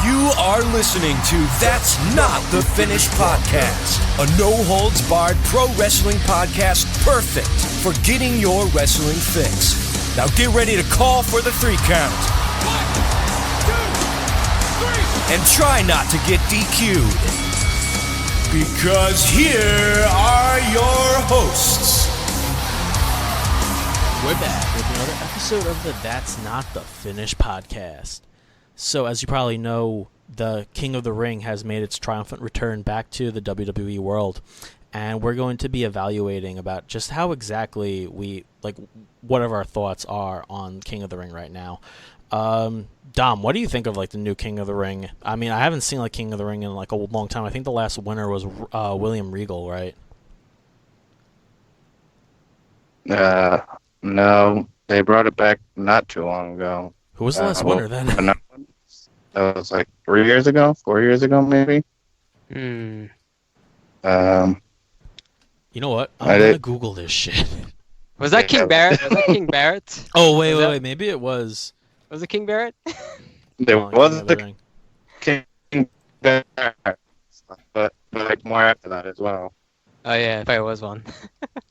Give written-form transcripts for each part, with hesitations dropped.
You are listening to That's Not the Finish podcast, a no-holds-barred pro wrestling podcast perfect for getting your wrestling fix. Now get ready to call for the 3 count. 1, 2, 3. And try not to get DQ'd. Because here are your hosts. We're back with another episode of the That's Not the Finish podcast. So, as you probably know, the King of the Ring has made its triumphant return back to the WWE world, and we're going to be evaluating about just how exactly what our thoughts are on King of the Ring right now. Dom, what do you think of the new King of the Ring? I mean, I haven't seen King of the Ring in a long time. I think the last winner was William Regal, right? No, they brought it back not too long ago. Who was the last winner then? That was 4 years ago, maybe. You know what? I'm gonna Google this shit. Was that King Barret? Was that King Barret? Oh wait. Maybe it was. Was it King Barret? There was the King Barret, but more after that as well. Oh yeah, if I was one.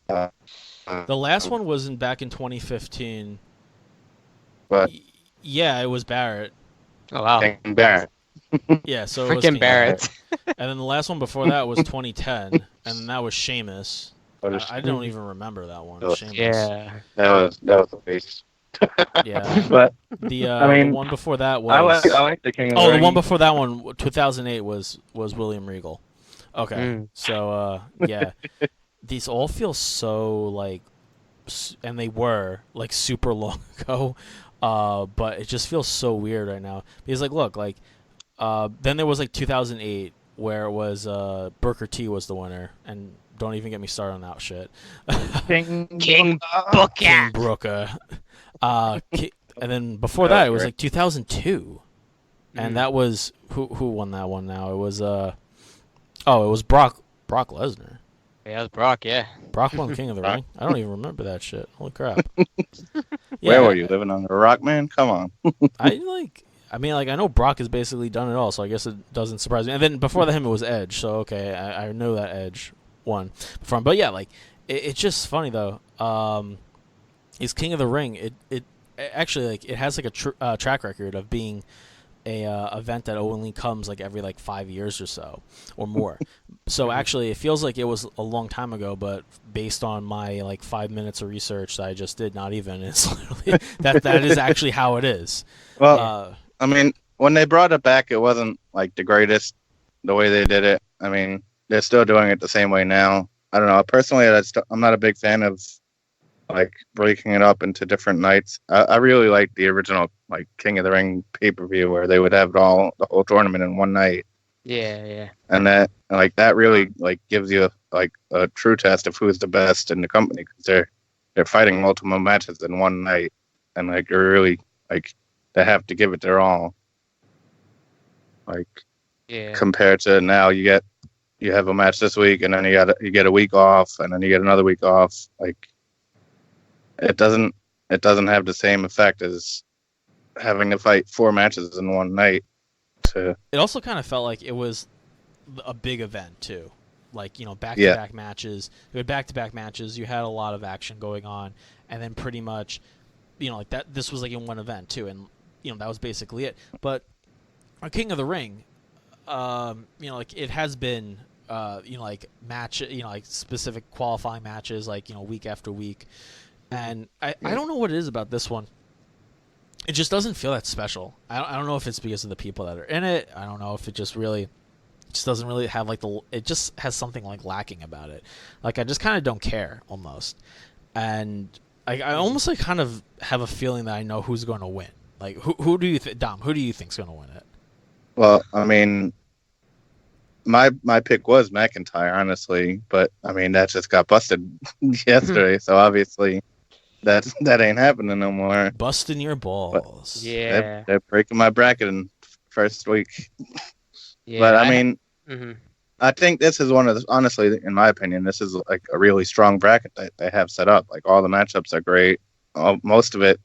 The last one was back in 2015. But yeah, it was Barrett. Oh wow, King Barret. Yeah, so it was freaking Barrett. And then the last one before that was 2010, and that was Sheamus. I don't even remember that one. Sheamus. Yeah, that was a waste. Yeah, but the one before that was. I like the King of the Ring. The one before that one, 2008 was William Regal. Okay, so yeah, these all feel so and they were super long ago. But it just feels so weird right now because look, then there was 2008 where it was Booker T was the winner, and don't even get me started on that shit. King Booker. And then before that it was 2002, and that was who won that one? Now it was it was Brock Lesnar. Yeah, it was Brock. Yeah, Brock won King of the Ring. I don't even remember that shit. Holy crap! Yeah. Where were you living on the rock, man? Come on. I know Brock has basically done it all, so I guess it doesn't surprise me. And then before him, it was Edge. So okay, I know that Edge won from. But yeah, it's just funny though. Is King of the Ring? It actually it has a track record of being a event that only comes every 5 years or so or more. So actually it feels like it was a long time ago, but based on my 5 minutes of research that I just did, not even, it's literally that is actually how it is. Well, when they brought it back, it wasn't the greatest the way they did it. I mean, they're still doing it the same way now. I don't know. Personally, I'm not a big fan of breaking it up into different nights. I really like the original King of the Ring pay-per-view where they would have the whole tournament in one night. Yeah. And that that really gives you a true test of who's the best in the company, because they're fighting multiple matches in one night, and you're really they have to give it their all. Compared to now, you have a match this week, and then you get a week off, and then you get another week off. It doesn't have the same effect as having to fight 4 matches in one night. It also kind of felt like it was a big event too, back-to-back matches. You had back-to-back matches. You had a lot of action going on, and then pretty much, that. This was in one event too, and that was basically it. But a King of the Ring, it has been, match, specific qualifying matches, week after week. And I don't know what it is about this one. It just doesn't feel that special. I don't know if it's because of the people that are in it. I don't know if it just doesn't really have it just has something lacking about it. I just kind of don't care almost. And I almost kind of have a feeling that I know who's going to win. Who do you think, Dom? Who do you think's going to win it? Well, my pick was McIntyre, honestly, but that just got busted yesterday, so obviously that ain't happening no more. Busting your balls. But yeah, they're breaking my bracket in first week. Yeah, but I think this is honestly, in my opinion, this is a really strong bracket that they have set up. All the matchups are great. Most of it,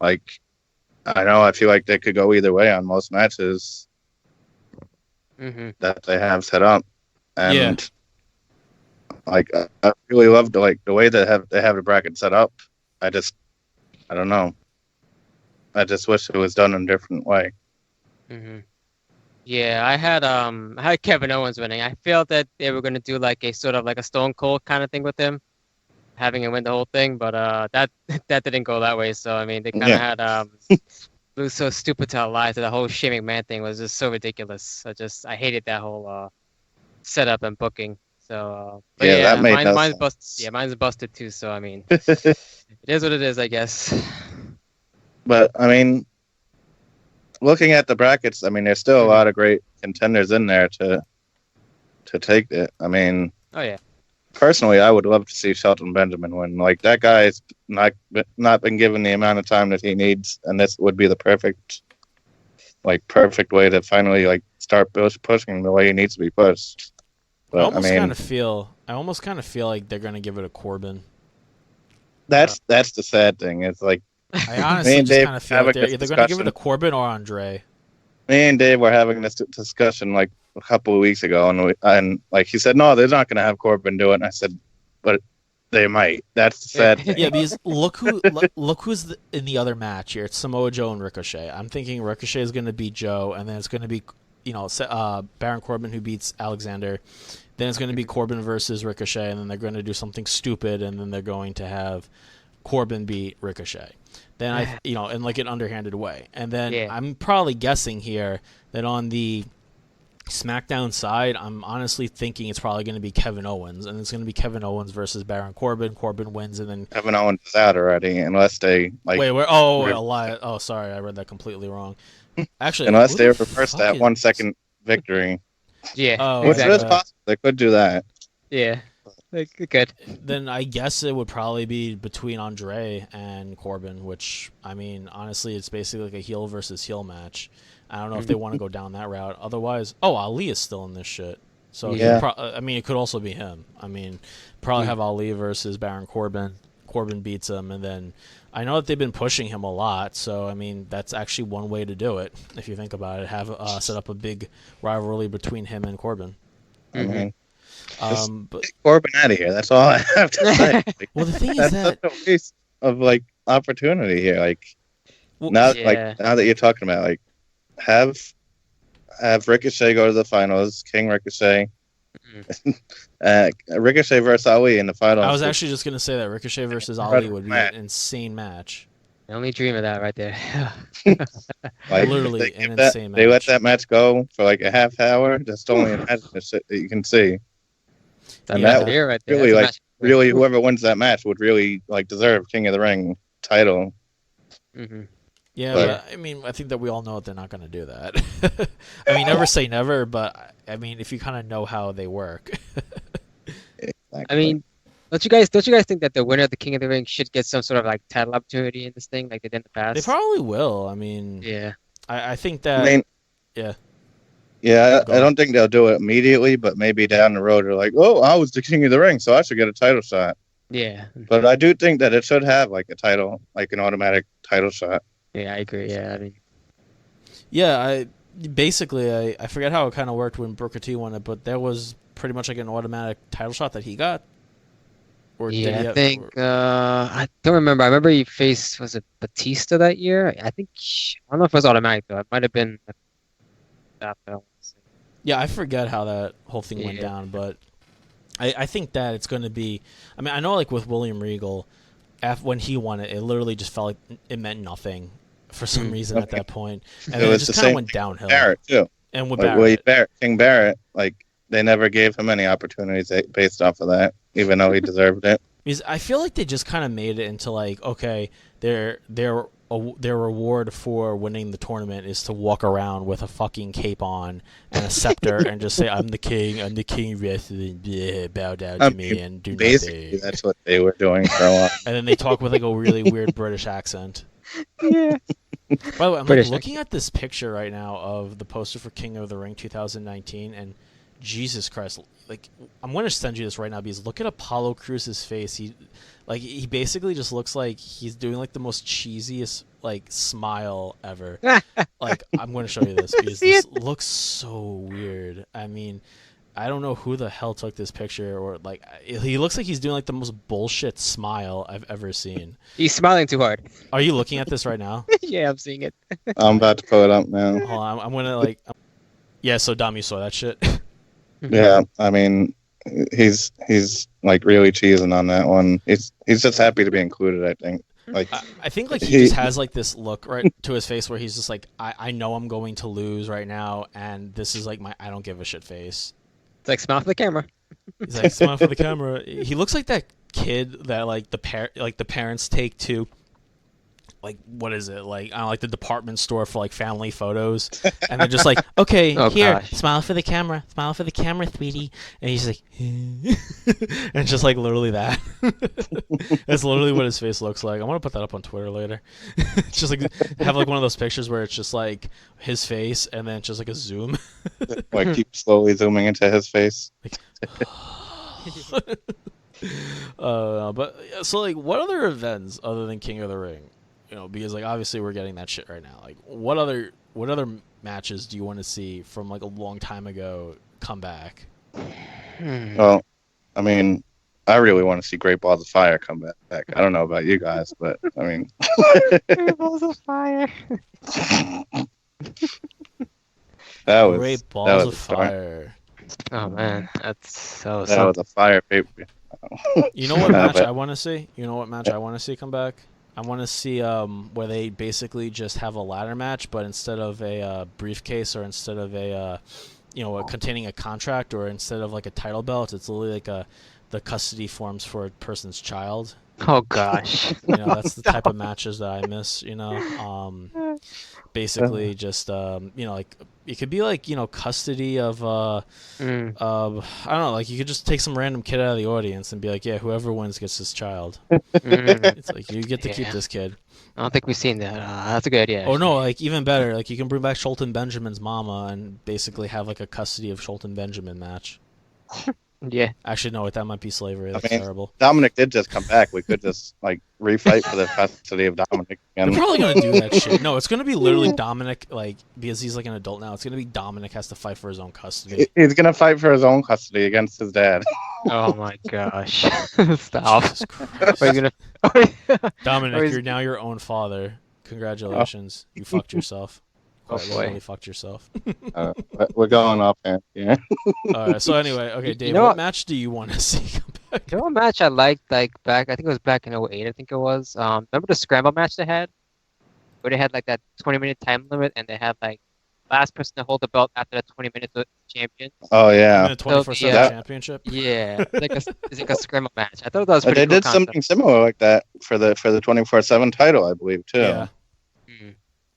I know I feel like they could go either way on most matches. that they have set up, and like I really love the way they have the bracket set up. I don't know. I just wish it was done in a different way. Yeah, I had Kevin Owens winning. I felt that they were gonna do like a sort of like a Stone Cold kind of thing with him, having him win the whole thing, but that didn't go that way. So I mean, they kind of had it was so stupid to lie to the whole Shane McMahon thing was just so ridiculous. I hated that whole setup and booking. So but that made no mine's sense. busted. Yeah, mine's busted too. So I mean, it is what it is, I guess. But I mean, looking at the brackets, I mean, there's still a lot of great contenders in there to take it. I mean, Oh yeah. personally, I would love to see Shelton Benjamin win. Like that guy's not been given the amount of time that he needs, and this would be the perfect way to finally like start pushing the way he needs to be pushed. But I almost kind of feel like they're gonna give it to Corbin. That's the sad thing. It's like I honestly just kind of feel like they're either gonna give it to Corbin or Andre. me and Dave were having this discussion like a couple of weeks ago, and like he said, no, they're not going to have Corbin do it. And I said, but they might. That's the sad thing. Yeah, because look who's in the other match here. It's Samoa Joe and Ricochet. I'm thinking Ricochet is going to beat Joe, and then it's going to be Baron Corbin who beats Alexander. Then it's going to be Corbin versus Ricochet, and then they're going to do something stupid, and then they're going to have Corbin beat Ricochet. Then in like an underhanded way. And then I'm probably guessing here that on the SmackDown side, I'm honestly thinking it's probably going to be Kevin Owens, and it's going to be Kevin Owens versus Baron Corbin. Corbin wins, and then Kevin Owens is out already, unless they like. Wait, where? Oh, a lie. Oh, sorry, I read that completely wrong. Actually, unless they reverse that 1 second victory. Yeah. Which is possible. They could do that. Yeah. Good. Then I guess it would probably be between Andre and Corbin, which, I mean, honestly, it's basically like a heel versus heel match. I don't know if they want to go down that route. Otherwise, Ali is still in this shit. So, I mean, it could also be him. I mean, probably have Ali versus Baron Corbin. Corbin beats him, and then I know that they've been pushing him a lot, so, I mean, that's actually one way to do it, if you think about it. Have set up a big rivalry between him and Corbin. I mean, but get Corbin out of here. That's all I have to say. well, the thing is that such a waste of like opportunity here. Like now that you're talking about like have Ricochet go to the finals, King Ricochet, Ricochet versus Ali in the finals. I was actually just gonna say that Ricochet versus Ali would be an insane match. I only dream of that right there. Like, literally an insane match. They let that match go for like a half hour. Just only imagine the shit that you can see. And that right there. really like really whoever wins that match would really like deserve King of the Ring title. Yeah, but I mean, I think that we all know that they're not going to do that. I mean, never say never, but I mean, if you kind of know how they work. Exactly. I mean, don't you guys think that the winner of the King of the Ring should get some sort of like title opportunity in this thing, like they did in the past? They probably will. I mean, I think that. I don't think they'll do it immediately, but maybe down the road they're like, oh, I was the King of the Ring, so I should get a title shot. Yeah. But I do think that it should have like a title, like an automatic title shot. Yeah, I agree. Yeah, I mean. Yeah, I forget how it kind of worked when Booker T won it, but there was pretty much like an automatic title shot that he got. Or I don't remember. I remember he faced, was it Batista that year? I don't know if it was automatic though. It might have been that. Yeah, I forget how that whole thing went down, but I think that it's going to be. I mean, I know like with William Regal, when he won it, it literally just felt like it meant nothing for some reason at that point, and then it just kind of went downhill. Barrett too, and with King Barrett, like they never gave him any opportunities based off of that, even though he deserved it. Because I feel like they just kind of made it into like, okay, their reward for winning the tournament is to walk around with a fucking cape on and a scepter and just say, I'm the king wrestling, bow down to me and do basically nothing. That's what they were doing for a while. And then they talk with like a really weird British accent. Yeah. By the way, I'm like, looking at this picture right now of the poster for King of the Ring 2019, and Jesus Christ, like I'm going to send you this right now because look at Apollo Cruz's face. He basically just looks like he's doing like the most cheesiest like smile ever. Like, I'm going to show you this because this looks so weird. I mean, I don't know who the hell took this picture, or like he looks like he's doing like the most bullshit smile I've ever seen. He's smiling too hard. Are you looking at this right now? Yeah, I'm seeing it. I'm about to pull it up now. Hold on, I'm gonna like. Yeah, so Dom, you saw that shit. Yeah, I mean, he's like really cheesing on that one. He's just happy to be included, I think. Like I think like he just has like this look right to his face where he's just like, I know I'm going to lose right now, and this is like my I don't give a shit face. It's like smile for the camera. He's like smile for the camera. He looks like that kid that like the parents take to, like, what is it, like, I don't know, like the department store for like family photos, and they're just like, okay, here, gosh. Smile for the camera, sweetie, and he's like, and just like literally that. That's literally what his face looks like. I want to put that up on Twitter later. It's just like have like one of those pictures where it's just like his face and then just like a zoom. Like keep slowly zooming into his face. Like, but so like, what other events other than King of the Ring? You know, because like obviously we're getting that shit right now. Like, what other matches do you want to see from like a long time ago come back? Well, I mean, I really want to see Great Balls of Fire come back. I don't know about you guys, but I mean, Great Balls of Fire. That was Great Balls of Fire. Oh man, that's so. That was a fire paper. You know what match I want to see? You know what match I want to see come back? I want to see where they basically just have a ladder match, but instead of a briefcase or instead of a containing a contract or instead of like a title belt, it's literally like the custody forms for a person's child. Oh gosh. You know, that's the type of matches that I miss. You know, basically just like it could be like custody of I don't know, like you could just take some random kid out of the audience and be like, yeah, whoever wins gets this child. It's like you get to keep this kid. I don't think we've seen that. That's a good idea. Oh no, like even better, like you can bring back Sholton Benjamin's mama and basically have like a custody of Sholton Benjamin match. Yeah. Actually, no, that might be slavery. That's terrible. Dominic did just come back. We could just like refight for the custody of Dominic again. They're probably gonna do that shit. No, it's gonna be literally Dominic, like, because he's like an adult now. It's gonna be Dominic has to fight for his own custody. He's gonna fight for his own custody against his dad. Oh my gosh! Stop. Jesus Christ. Dominic, you're now your own father. Congratulations, you fucked yourself. Literally fucked yourself. We're going off here. Yeah. All right. So anyway, okay, Dave, what match do you want to see come back? You know what match I liked, like back? I think it was back in 2008. I think it was. Remember the scramble match they had, where they had like that 20-minute time limit, and they had like last person to hold the belt after that 20 minutes was champion. Oh yeah. 24/7 championship. Yeah, it's like a scramble match. I thought that was pretty. They cool did something similar like that for the 24/7 title, I believe too. Yeah.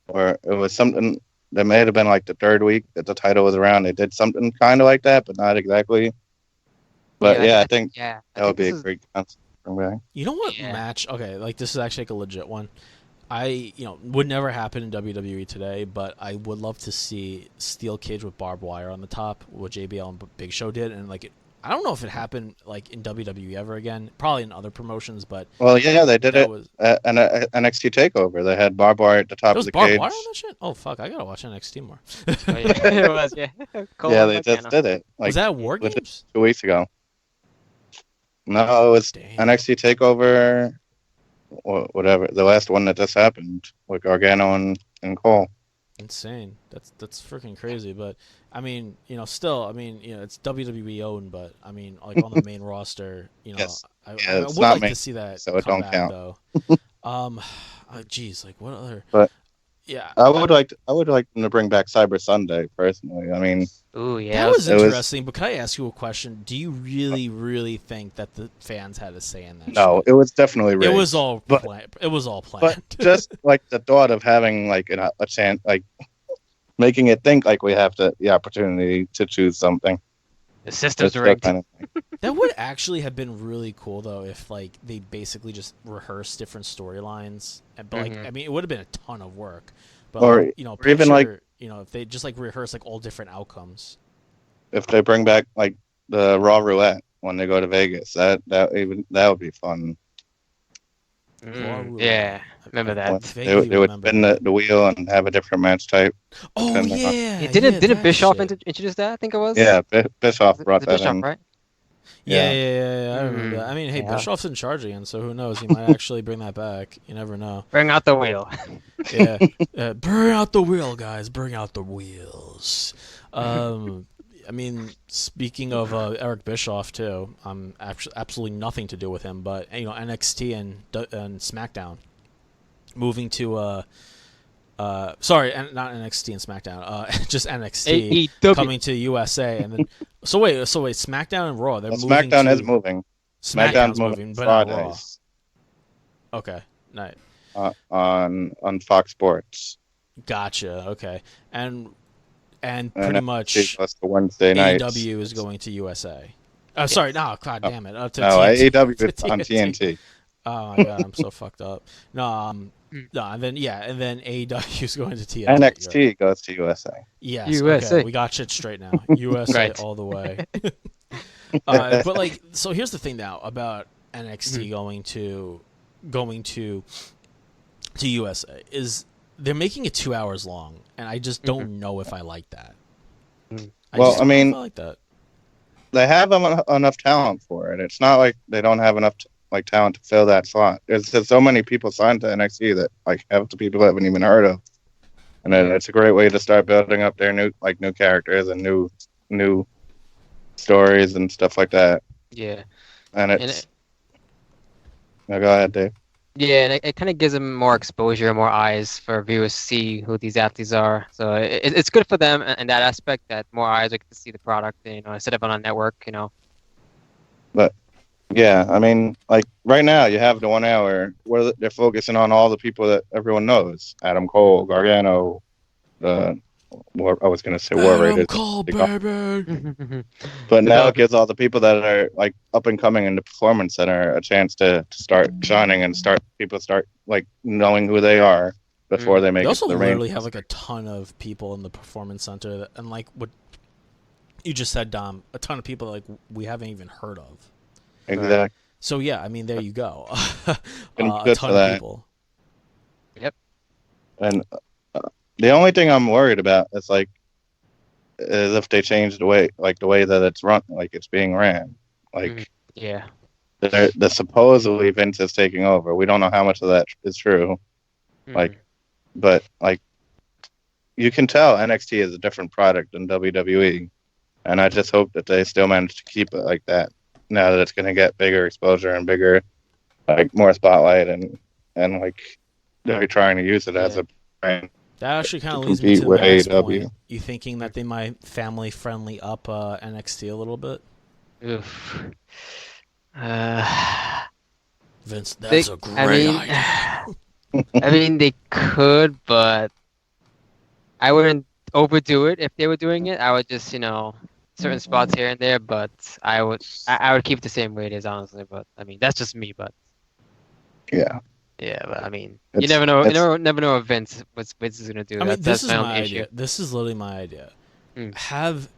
Or it was something that may have been like the third week that the title was around. They did something kind of like that, but not exactly. But I think that would be a great concept. You know what match? Okay, like this is actually like a legit one. Would never happen in WWE today, but I would love to see steel cage with barbed wire on the top, what JBL and Big Show did, and like I don't know if it happened like in WWE ever again. Probably in other promotions, but well, yeah, they did it at an NXT Takeover. They had barbed wire at the top of the cage. Barbed wire on that shit? Oh fuck, I gotta watch NXT more. It was, yeah. Yeah, they just did it. Like, was that War Games? 2 weeks ago. No, it was NXT Takeover, or whatever. The last one that just happened with Gargano and Cole. Insane. That's freaking crazy. But I mean, still, I mean, it's WWE owned, but I mean, like on the main roster, yes. I would like to see that so it come don't back count. Though. Geez, like what other? But yeah, I would like them to bring back Cyber Sunday personally. I mean, ooh, yeah, that was interesting. But can I ask you a question? Do you really, really think that the fans had a say in that? No, shit? It was definitely rigged. It was all planned. It was all planned. But just like the thought of having like a chance, like making it think like we have the opportunity to choose something. The system's rigged. Kind of that would actually have been really cool though if like they basically just rehearsed different storylines. But like I mean, it would have been a ton of work. But or or even like if they just like rehearse like all different outcomes. If they bring back like the Raw Roulette when they go to Vegas, that would be fun. Yeah, remember that. They would spin the wheel and have a different match type. Oh yeah, Yeah, didn't Bischoff shit. introduce that? I think it was. Yeah, Bischoff brought Was it that Bischoff, in. right? Yeah. I remember that. I mean, hey, Yeah. Bischoff's in charge again, so who knows? He might actually bring that back. You never know. Bring out the wheel. Yeah, bring out the wheel, guys. Bring out the wheels. I mean, speaking of Eric Bischoff too, absolutely nothing to do with him, but NXT and SmackDown moving to sorry, not NXT and SmackDown, just NXT AEW. coming to USA, and then so wait, SmackDown and Raw, they're moving. SmackDown is moving. SmackDown's moving, but not Raw. Fridays. Okay, nice. On Fox Sports. Gotcha. Okay, and pretty much Plus the Wednesday nights. AEW is going to USA. Oh, sorry, no, god damn it. To No, TNT. AEW is on TNT. Oh my god, I'm so fucked up. No, and then AEW is going to TNT. NXT goes to USA. Yes, USA. okay, we got shit straight now. USA Right. all the way. But like, so here's the thing now about NXT going to USA is they're making it 2 hours long, and I just don't know if I like that. Well, I mean, I like that. They have enough talent for it. It's not like they don't have enough talent to fill that slot. There's so many people signed to NXT that half the people haven't even heard of, and it's a great way to start building up their new characters and new stories and stuff like that. Yeah. And no, go ahead, Dave. Yeah, and it kind of gives them more exposure, more eyes for viewers to see who these athletes are. So it's good for them in that aspect, that more eyes are to see the product, instead of on a network, But yeah, I mean, right now you have the 1 hour where they're focusing on all the people that everyone knows: Adam Cole, Gargano, I was gonna say War Raiders. Adam Cole, baby. But now it gives all the people that are up and coming in the performance center a chance to start shining and people start knowing who they are before they make They it also to the ring. literally have a ton of people in the performance center, and what you just said, Dom, a ton of people we haven't even heard of. Exactly. So yeah, I mean, there you go. Been A good ton for of that. people. Yep. And the only thing I'm worried about is if they change the way that it's run, it's being ran. Yeah. The supposedly Vince is taking over. We don't know how much of that is true. But you can tell NXT is a different product than WWE, and I just hope that they still manage to keep it like that. Now that it's going to get bigger exposure and bigger, more spotlight, and they're trying to use it as a brand. That actually kind of to leads me to compete with the next AEW. point. You thinking that they might family friendly up NXT a little bit? Oof. Vince, that's a great idea. I mean, they could, but I wouldn't overdo it if they were doing it. I would just, certain spots here and there, but I would keep it the same way it is, honestly. But I mean, that's just me. But Yeah. yeah, but I mean, you never know. You never know what Vince is gonna do. I mean, That's this is my my only idea. issue. This is literally my idea. Have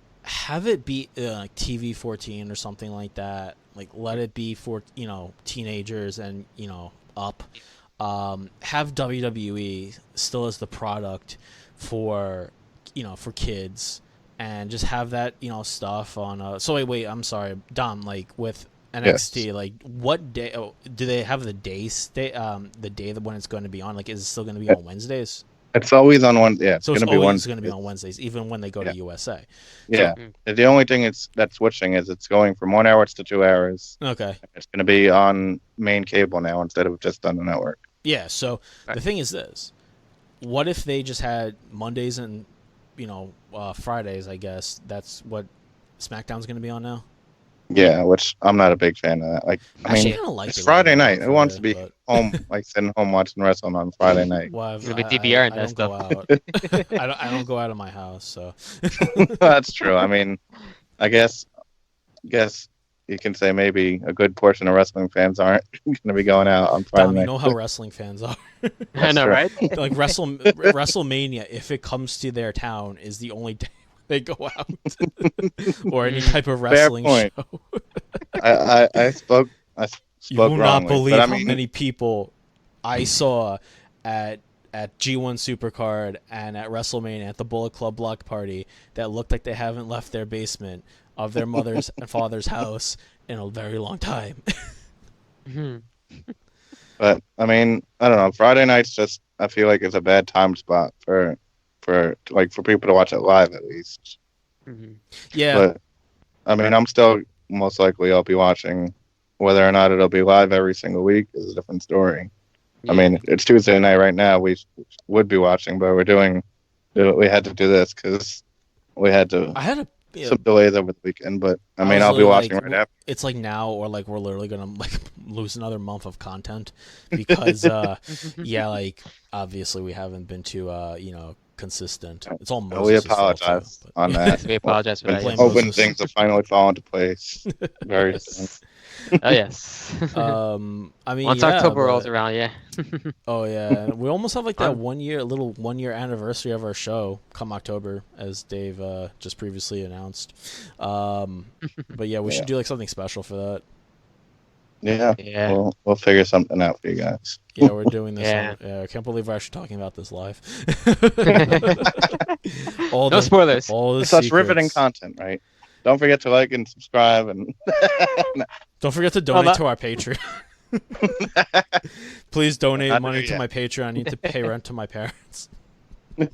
it be TV 14 or something like that. Let it be for teenagers and up. Have WWE still as the product for for kids, and just have that stuff on. So wait, I'm sorry, Dom. With NXT, what day? Oh, do they have the day that when it's going to be on? Is it still going to be on Wednesdays? It's always on one. Yeah, So it's going to be always going to be on Wednesdays, even when they go to Yeah. USA. Yeah. The only thing that's switching is it's going from 1 hour to 2 hours. Okay. It's going to be on main cable now instead of just on the network. Yeah. So the thing is this: what if they just had Mondays and Fridays? I guess that's what SmackDown's going to be on now. Yeah, which I'm not a big fan of that. I Actually, mean, I don't like it's it Friday when night. they Who go wants for to be it, home, sitting home watching wrestling on Friday night? Well, It'll be DVR and I that don't go stuff. out. I don't go out of my house, so. That's true. I mean, I guess you can say maybe a good portion of wrestling fans aren't going to be going out on Friday Dom, you night. know how wrestling fans are. I know, true. right? WrestleMania, if it comes to their town, is the only day they go out, or any type of wrestling point. show. I spoke You will wrongly, not believe but I how mean, many people I saw at G1 Supercard and at WrestleMania at the Bullet Club block party that looked like they haven't left their basement of their mother's and father's house in a very long time. But I mean, I don't know. Friday nights just I feel like it's a bad time spot for people to watch it live at least. Yeah. But I mean, I'm still most likely I'll be watching. Whether or not it'll be live every single week is a different story. I mean, it's Tuesday night right now. We would be watching, but we had to do this because we had to. I had some delays over the weekend, but I mean, I'll be watching right after. It's like now, or like we're literally gonna like lose another month of content because, yeah, like obviously we haven't been too, consistent. It's all Moses' we apologize fault, on that. We apologize for that. Hoping things will finally fall into place very soon. Oh yes. I mean, once October rolls around, yeah. Oh yeah, we almost have like that 1 year anniversary of our show come October, as Dave just previously announced. But yeah, we should do like something special for that. Yeah. We'll figure something out for you guys. Yeah, we're doing this. Yeah. I can't believe we're actually talking about this live. No spoilers. All it's such riveting content, right? Don't forget to like and subscribe, and don't forget to donate to our Patreon. Please donate money to my Patreon. I need to pay rent to my parents. But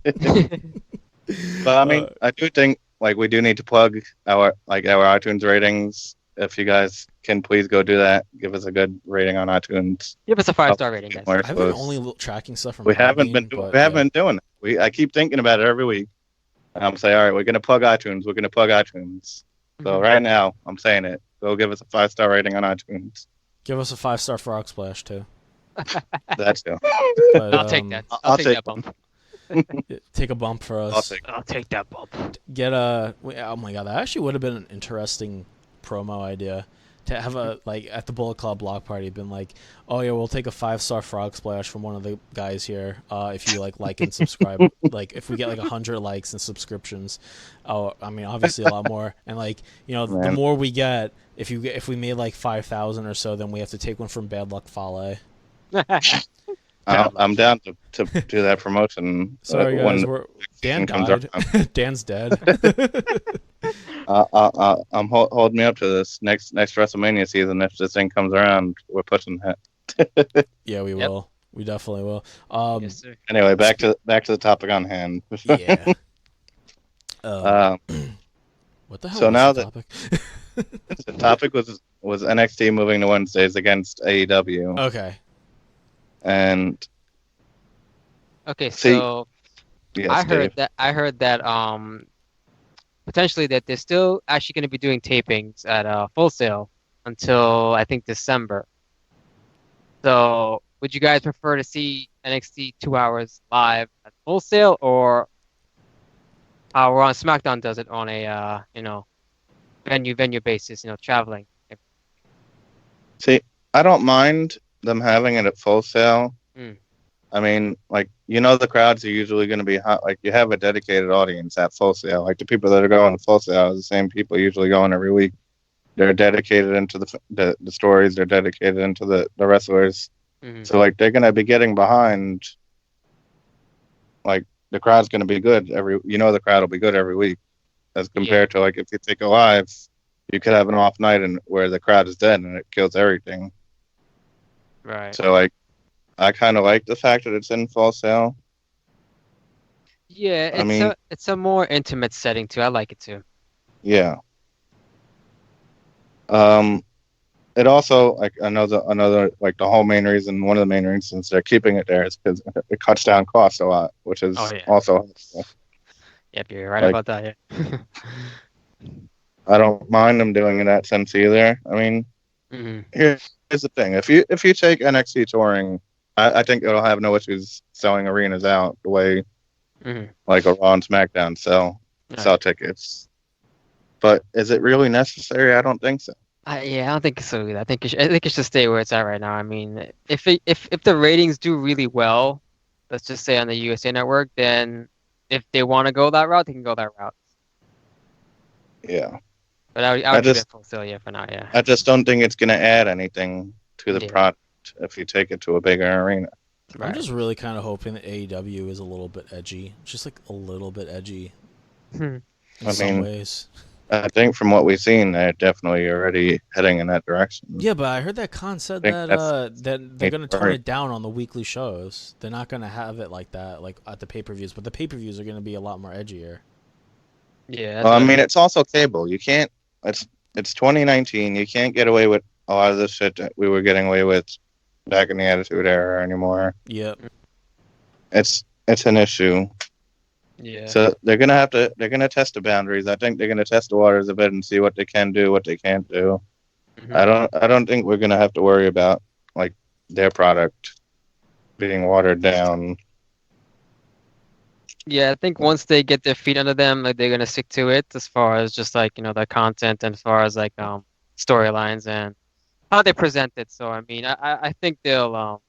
I mean, I do think like we do need to plug our iTunes ratings. If you guys can please go do that, give us a good rating on iTunes. Give us a 5-star rating, guys. I've been only tracking stuff from. We haven't been doing it. I keep thinking about it every week. I'm saying, all right, we're gonna plug iTunes. We're gonna plug iTunes. So right now, I'm saying it. Go give us a 5-star rating on iTunes. Give us a 5-star Frog Splash too. That's good. But, I'll take that. I'll take that bump. Take a bump for us. I'll take that bump. Oh my god, that actually would have been an interesting promo idea. To have at the Bullet Club block party been like, oh yeah, we'll take a 5-star Frog Splash from one of the guys here if you like and subscribe. Like if we get like 100 likes and subscriptions, I mean obviously a lot more, and the more we get, if we made like 5,000 or so, then we have to take one from Bad Luck Fale. I'm down to do that promotion. Sorry guys, Dan died. Dan's dead. Hold me up to this next WrestleMania season. If this thing comes around, we're pushing that. Yeah, we will. We definitely will. Yes, sir. Anyway, back to the topic on hand. Yeah. What the hell? So now the topic? The topic was NXT moving to Wednesdays against AEW. Okay. And okay, so yes, I heard that potentially that they're still actually going to be doing tapings at Full Sail until I think December. So would you guys prefer to see NXT 2 hours live at Full Sail, or how Raw and SmackDown does it on a venue basis, traveling? See, I don't mind them having it at Full Sail. I mean, the crowds are usually going to be hot. Like, you have a dedicated audience at Full Sail. Like, the people that are going to Full Sail are the same people usually going every week. They're dedicated into the stories. They're dedicated into the wrestlers. So, they're going to be getting behind. Like, the crowd's going to be good the crowd will be good every week, as compared to, if you take a live, you could have an off night where the crowd is dead and it kills everything. Right. So, I kind of like the fact that it's in Full Sail. Yeah, it's a more intimate setting too. I like it too. Yeah. It also another the whole main reason, one of the main reasons they're keeping it there is because it cuts down costs a lot, which is also helpful. Yep, you're right about that. Yeah. I don't mind them doing it in that sense either. I mean, here's the thing: if you take NXT touring, I think it'll have no issues selling arenas out the way like a Raw and SmackDown sell tickets. But is it really necessary? I don't think so. I don't think so either. I think it should stay where it's at right now. I mean, if the ratings do really well, let's just say on the USA Network, then if they want to go that route, they can go that route. Yeah. But I would just Full Sail, for now, yeah. I just don't think it's going to add anything to the product if you take it to a bigger arena. Right. I'm just really kind of hoping that AEW is a little bit edgy, just like a little bit edgy in some ways. I think from what we've seen, they're definitely already heading in that direction. Yeah, but I heard that Khan said that that they're going to tone it down on the weekly shows. They're not going to have it like that, like at the pay-per-views. But the pay-per-views are going to be a lot more edgier. Yeah. Well, I mean, it's also cable. You can't. It's 2019. You can't get away with a lot of the shit that we were getting away with back in the Attitude Era anymore. Yep. It's an issue. Yeah. So they're gonna test the boundaries. I think they're gonna test the waters a bit and see what they can do, what they can't do. Mm-hmm. I don't think we're gonna have to worry about like their product being watered down. Yeah, I think once they get their feet under them, like they're gonna stick to it as far as just like, the content and as far as like storylines and how they present it. So I mean, I think they'll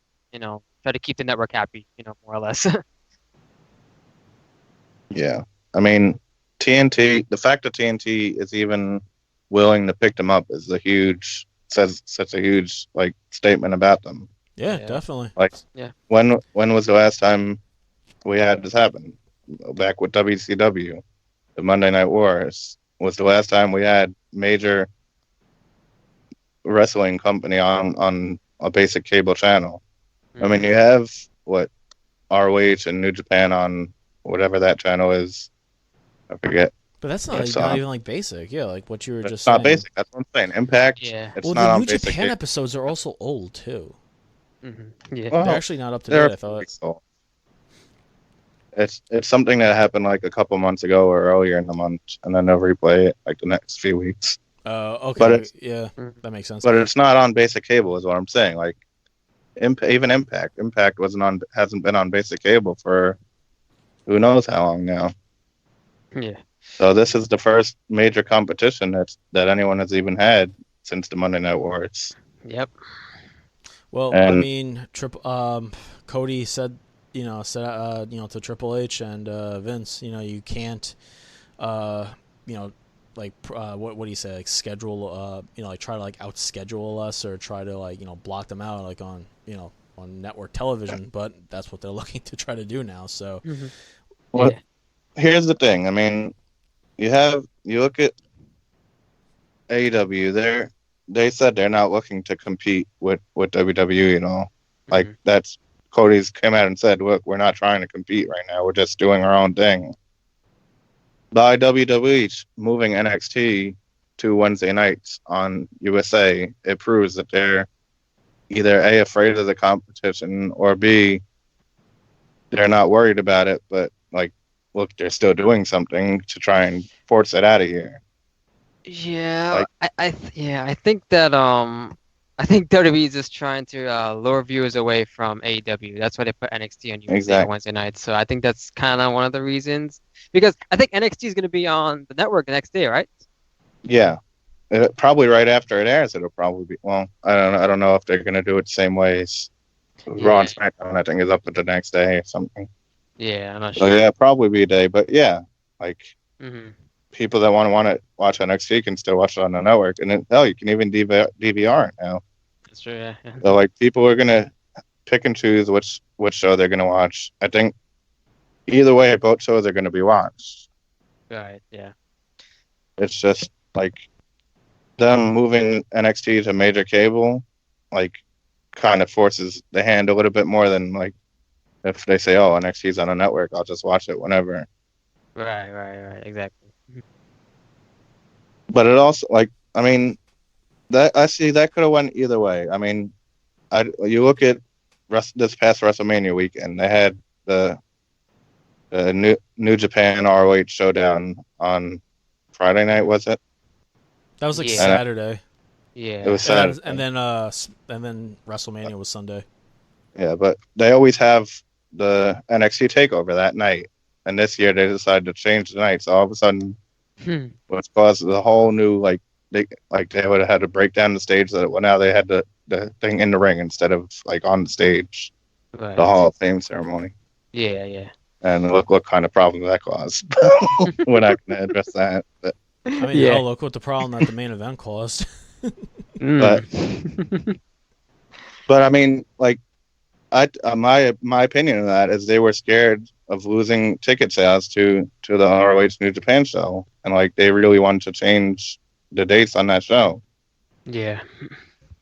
try to keep the network happy, more or less. Yeah, I mean TNT. The fact that TNT is even willing to pick them up is says such a huge like statement about them. Yeah, Yeah. definitely. Like, Yeah. when was the last time we had this happen? Back with WCW, the Monday Night Wars was the last time we had major wrestling company on a basic cable channel. I mean, you have what ROH and New Japan on whatever that channel is. I forget. But that's not, It's, not even like basic. Yeah, like what you were It's just not saying. basic. That's what I'm saying. Impact. Yeah. It's Well, not the on New basic Japan cable. episodes are also old too. Yeah. Well, They're actually not up to they're date, I thought. so it's something that happened like a couple months ago or earlier in the month, and then they'll replay it like the next few weeks. Okay. But Yeah, that makes sense. But it's not on basic cable, is what I'm saying. Like, even Impact hasn't been on basic cable for who knows how long now. Yeah. So this is the first major competition that anyone has even had since the Monday Night Wars. Yep. Well, I And- mean, Cody said to Triple H and Vince, you can't, what do you say, like schedule, like try to like out schedule us or try to like block them out like on network television, but that's what they're looking to try to do now. So, Well, Yeah. here's the thing. I mean, you look at AEW. They said they're not looking to compete with WWE. Like that's Cody's came out and said, "Look, we're not trying to compete right now. We're just doing our own thing." By WWE moving NXT to Wednesday nights on USA, it proves that they're either A, afraid of the competition, or B, they're not worried about it, but like, look, they're still doing something to try and force it out of here. Yeah, I think that I think WWE is just trying to lure viewers away from AEW. That's why they put NXT on USA Exactly. on Wednesday nights. So I think that's kind of one of the reasons. Because I think NXT is going to be on the network the next day, right? Yeah, probably right after it airs, it'll probably be. Well, I don't know if they're gonna do it the same way as Raw and SmackDown. I think is up to the next day or something. Yeah, I'm not So sure. yeah, probably be a day. But yeah, like hmm people that want to watch NXT can still watch it on the network, and then, hell, you can even DVR it now. That's true. Yeah. So like people are gonna pick and choose which show they're gonna watch. I think either way, both shows are gonna be watched. Right. Yeah. It's just like them moving NXT to major cable, like kind of forces the hand a little bit more than like if they say, "Oh, NXT's on a network, I'll just watch it whenever." Right. Exactly. But it also like I mean that could have went either way. I mean, you look at this past WrestleMania weekend, they had the New Japan ROH showdown on Friday night, was it? that was like Yeah. Saturday. Yeah. It was And Saturday. then WrestleMania was Sunday. Yeah, but they always have the NXT takeover that night, and this year they decided to change the night. So all of a sudden, what's caused the whole new they would have had to break down the stage. Now they had the thing in the ring instead of like on the stage, Right. the Hall of Fame ceremony. Yeah. And look what kind of problem that caused. We're not going to address that. But I mean, Yeah. look what the problem that the main event caused. but I mean, like, my opinion of that is they were scared of losing ticket sales to the ROH New Japan show, and like they really wanted to change the dates on that show. Yeah.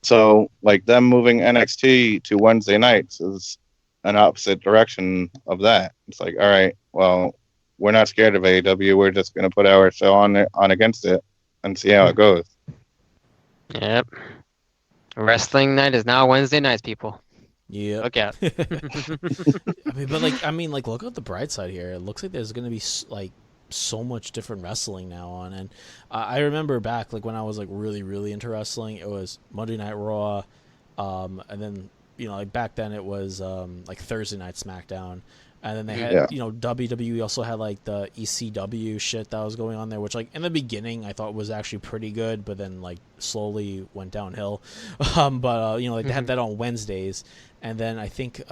So like them moving NXT to Wednesday nights is an opposite direction of that. It's like, all right, well, we're not scared of AEW. We're just gonna put our show on against it and see how it goes. Yep. Wrestling night is now Wednesday nights, people. Yeah. Look out. I mean, look at the bright side here. It looks like there's gonna be like so much different wrestling now on, and I remember back like when I was like really really into wrestling, it was Monday Night Raw, and then like back then it was like Thursday Night SmackDown, and then they had WWE also had like the ECW shit that was going on there, which like in the beginning I thought was actually pretty good, but then like slowly went downhill. But like they had that on Wednesdays, and then I think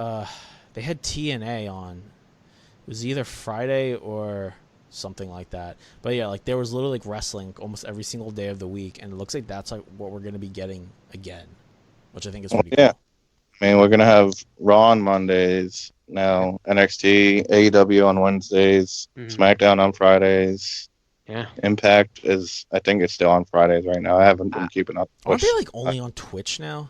they had TNA on. It was either Friday or something like that. But yeah, like there was literally like wrestling almost every single day of the week, and it looks like that's like what we're gonna be getting again, which I think is pretty cool. I mean, we're gonna have Raw on Mondays now, NXT, AEW on Wednesdays, SmackDown on Fridays. Yeah. Impact is, I think it's still on Fridays right now. I haven't been keeping up. Aren't they like only on Twitch now?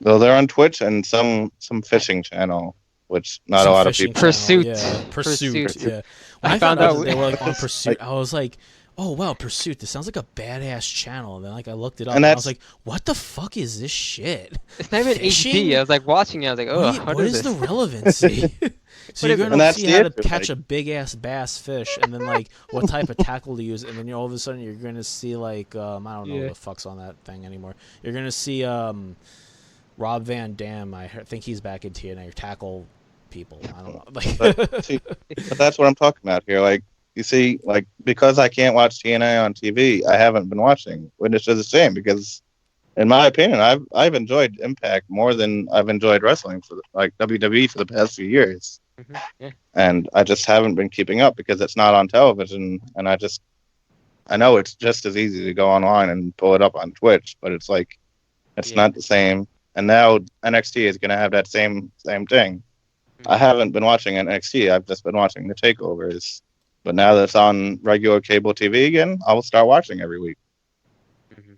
Though they're on Twitch and some fishing channel, which not Some a lot of fishing people. channel, Pursuit. Yeah, Pursuit. Pursuit. Yeah. When I found found out out that they were like on Pursuit, I was like, oh wow, Pursuit. This sounds like a badass channel. And then like I looked it up, and I was like, what the fuck is this shit? It's not even Fishing? HD. I was like watching it. I was like, oh, What is the relevancy? So you're And gonna that's see the how to issue, catch like- a big ass bass fish, and then like what type of tackle to use, and then all of a sudden you're gonna see like I don't know what the fuck's on that thing anymore. You're gonna see Rob Van Dam. Think he's back in TNA. Tackle people. I don't know. Like, But that's what I'm talking about here. Like, you see, like, because I can't watch TNA on TV, I haven't been watching, which is a shame because, in my opinion, I've enjoyed Impact more than I've enjoyed wrestling for like WWE for the past few years, Yeah. and I just haven't been keeping up because it's not on television, and I know it's just as easy to go online and pull it up on Twitch, but it's like, it's not the same. And now NXT is going to have that same thing. I haven't been watching NXT. I've just been watching the takeovers. But now that it's on regular cable TV again, I will start watching every week.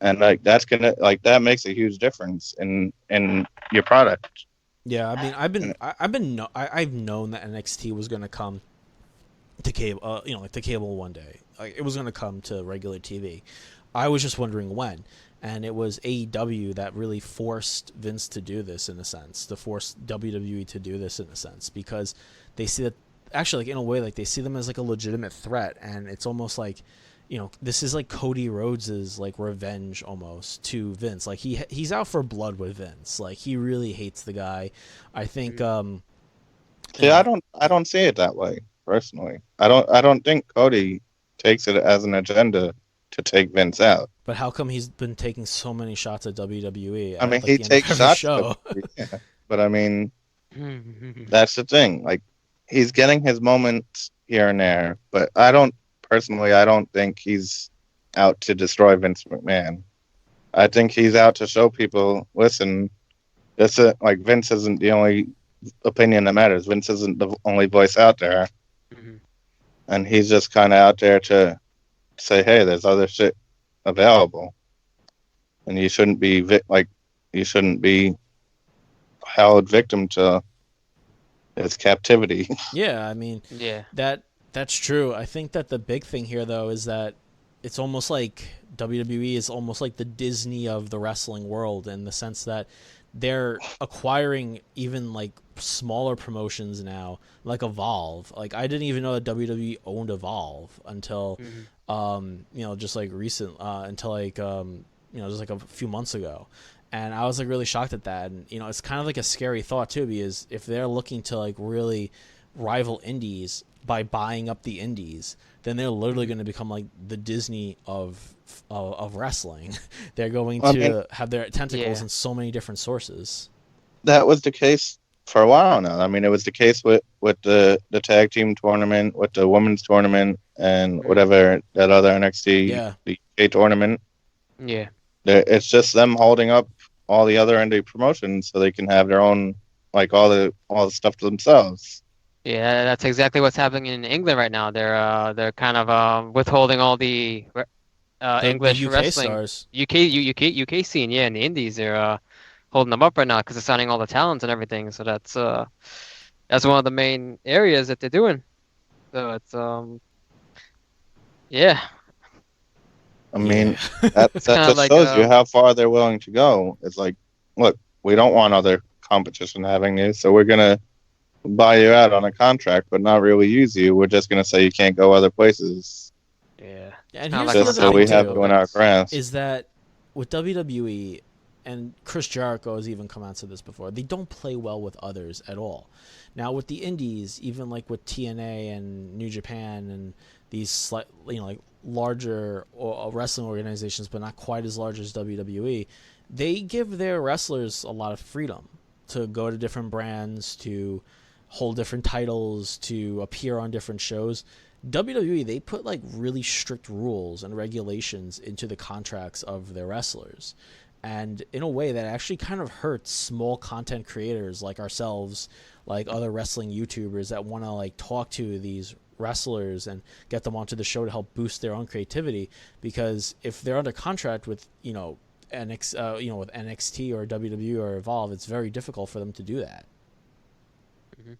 And like that makes a huge difference in your product. yeah, I mean, I've known that NXT was gonna come to cable, like to cable one day. Like it was gonna come to regular TV. I was just wondering when. And it was AEW that really forced Vince to do this in a sense, to force WWE to do this in a sense, because they see that actually, like in a way, like they see them as like a legitimate threat, and it's almost like, this is like Cody Rhodes's like revenge almost to Vince. Like he's out for blood with Vince. Like he really hates the guy. I think. See, I don't see it that way personally. I don't think Cody takes it as an agenda to take Vince out. But how come he's been taking so many shots at WWE? I mean, like, he the end of takes every shots. show. But I mean, that's the thing. Like, he's getting his moments here and there. But I don't think he's out to destroy Vince McMahon. I think he's out to show people, listen, like Vince isn't the only opinion that matters. Vince isn't the only voice out there. And he's just kind of out there to say, hey, there's other shit available, and you shouldn't be held victim to his captivity. Yeah, I mean, that's true. I think that the big thing here, though, is that it's almost like WWE is almost like the Disney of the wrestling world, in the sense that they're acquiring even like smaller promotions now, like Evolve. Like I didn't even know that WWE owned Evolve until just like recent until like just like a few months ago. And I was like really shocked at that. And it's kind of like a scary thought too, because if they're looking to like really rival indies by buying up the indies, then they're literally going to become like the Disney of wrestling. They're going to have their tentacles in so many different sources. That was the case for a while now. I mean, it was the case with the tag team tournament, with the women's tournament, and whatever that other NXT the UK tournament. Yeah. It's just them holding up all the other indie promotions so they can have their own like all the stuff to themselves. Yeah, that's exactly what's happening in England right now. They're kind of withholding all the English the UK wrestling, stars. UK scene, yeah, in the Indies. They're holding them up right now because they're signing all the talents and everything. So that's one of the main areas that they're doing. So it's yeah, I mean, Yeah. that it's kind of just like shows you how far they're willing to go. It's like, look, we don't want other competition having you, so we're gonna buy you out on a contract, but not really use you. We're just gonna say you can't go other places, yeah. And kinda here's like the just other so thing we too, have you in our grasp. is that with WWE, and Chris Jericho has even come out and said this before, they don't play well with others at all. Now with the indies, even like with TNA and New Japan and these like larger wrestling organizations, but not quite as large as WWE, they give their wrestlers a lot of freedom to go to different brands, to hold different titles, to appear on different shows. WWE, they put like really strict rules and regulations into the contracts of their wrestlers. And in a way that actually kind of hurts small content creators like ourselves, like other wrestling YouTubers that want to like talk to these wrestlers and get them onto the show to help boost their own creativity. Because if they're under contract with, with NXT or WWE or Evolve, it's very difficult for them to do that. Mhm.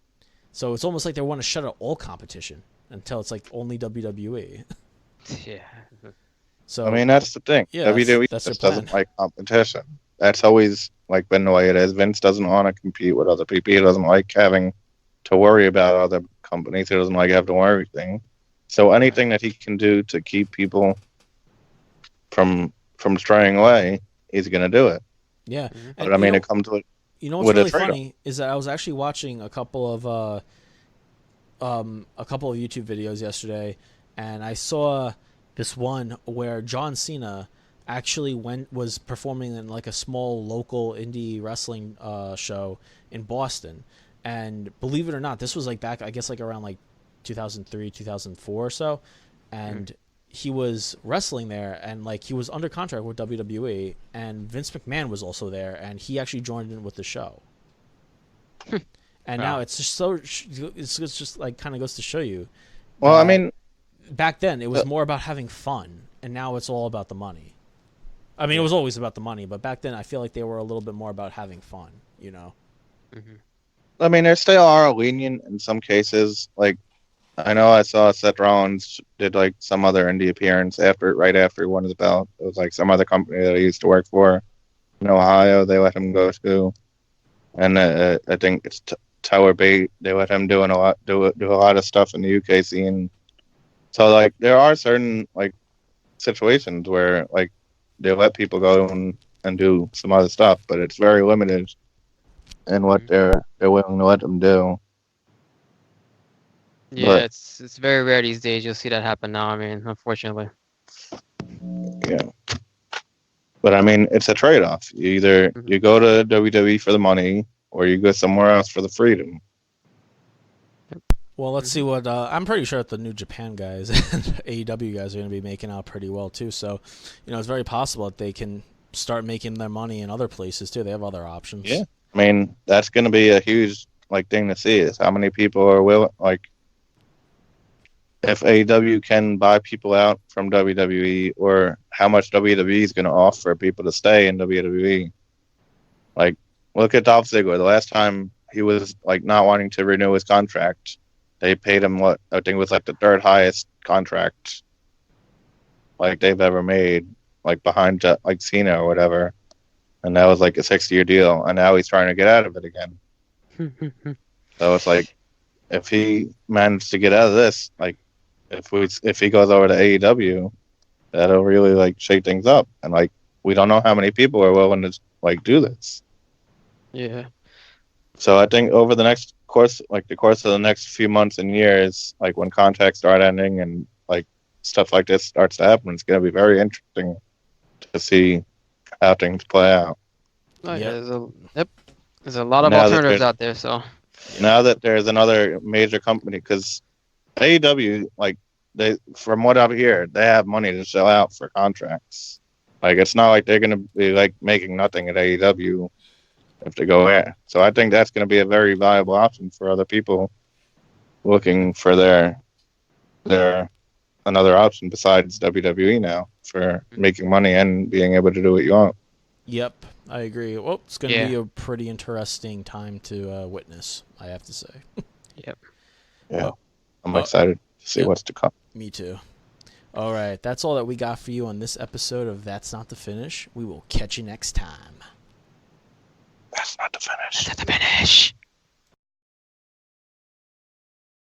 So it's almost like they want to shut out all competition until it's like only WWE. Yeah. So I mean, that's the thing. Yeah, WWE that's their just doesn't plan. like competition. That's always like been the way it is. Vince doesn't want to compete with other people. He doesn't like having to worry about other companies. He doesn't like having to worry everything. So anything that he can do to keep people from straying away, he's gonna do it. Yeah, Mhm. But I mean, it comes with what's with a really trade-off. funny is that I was actually watching a couple of YouTube videos yesterday, and I saw this one where John Cena actually was performing in like a small local indie wrestling show in Boston, and believe it or not, this was like back, I guess, like around like 2003, 2004 or so, and he was wrestling there, and like he was under contract with WWE, and Vince McMahon was also there, and he actually joined in with the show. And now Wow. it's just so it's just like kind of goes to show you. Well, I that mean, back then it was more about having fun, and now it's all about the money. I mean, it was always about the money, but back then I feel like they were a little bit more about having fun. Mhm. I mean, they still are lenient in some cases. Like, I know I saw Seth Rollins did like some other indie appearance right after he won his belt. It was like some other company that he used to work for in Ohio. They let him go to, and I think it's Tower Bait. They let him do a lot of stuff in the UK scene. So like, there are certain like situations where like they let people go and do some other stuff, but it's very limited in what they're willing to let them do. Yeah, But it's very rare these days. You'll see that happen now. I mean, unfortunately. yeah, but I mean, it's a trade-off. Either you go to WWE for the money, or you go somewhere else for the freedom. Well, let's see what I'm pretty sure that the New Japan guys and AEW guys are going to be making out pretty well too. So, it's very possible that they can start making their money in other places too. They have other options. Yeah, I mean, that's going to be a huge like thing to see is how many people are willing. Like, if AEW can buy people out from WWE, or how much WWE is going to offer people to stay in WWE. Like, look at Dolph Ziggler. The last time he was like not wanting to renew his contract, they paid him what I think was like the third highest contract like they've ever made, like behind like Cena or whatever, and that was like a 6-year deal, and now he's trying to get out of it again. So it's like, if he managed to get out of this, like if he goes over to AEW, that'll really like shake things up, and like we don't know how many people are willing to like do this. Yeah. So I think over the course of the next few months and years, like when contracts start ending and like stuff like this starts to happen, it's going to be very interesting to see how things play out. Oh, yeah. Yep. There's a lot of Now that alternatives out there. So now that there's another major company, because AEW, like from what I've heard, they have money to sell out for contracts. Like, it's not like they're going to be like making nothing at AEW if they go in. So I think that's going to be a very viable option for other people looking for their another option besides WWE now for making money and being able to do what you want. Yep, I agree. Well, it's going to be a pretty interesting time to witness, I have to say. Yep. Yeah, I'm excited to see what's to come. Me too. All right, that's all that we got for you on this episode of That's Not the Finish. We will catch you next time. That's not the finish. That's not the finish.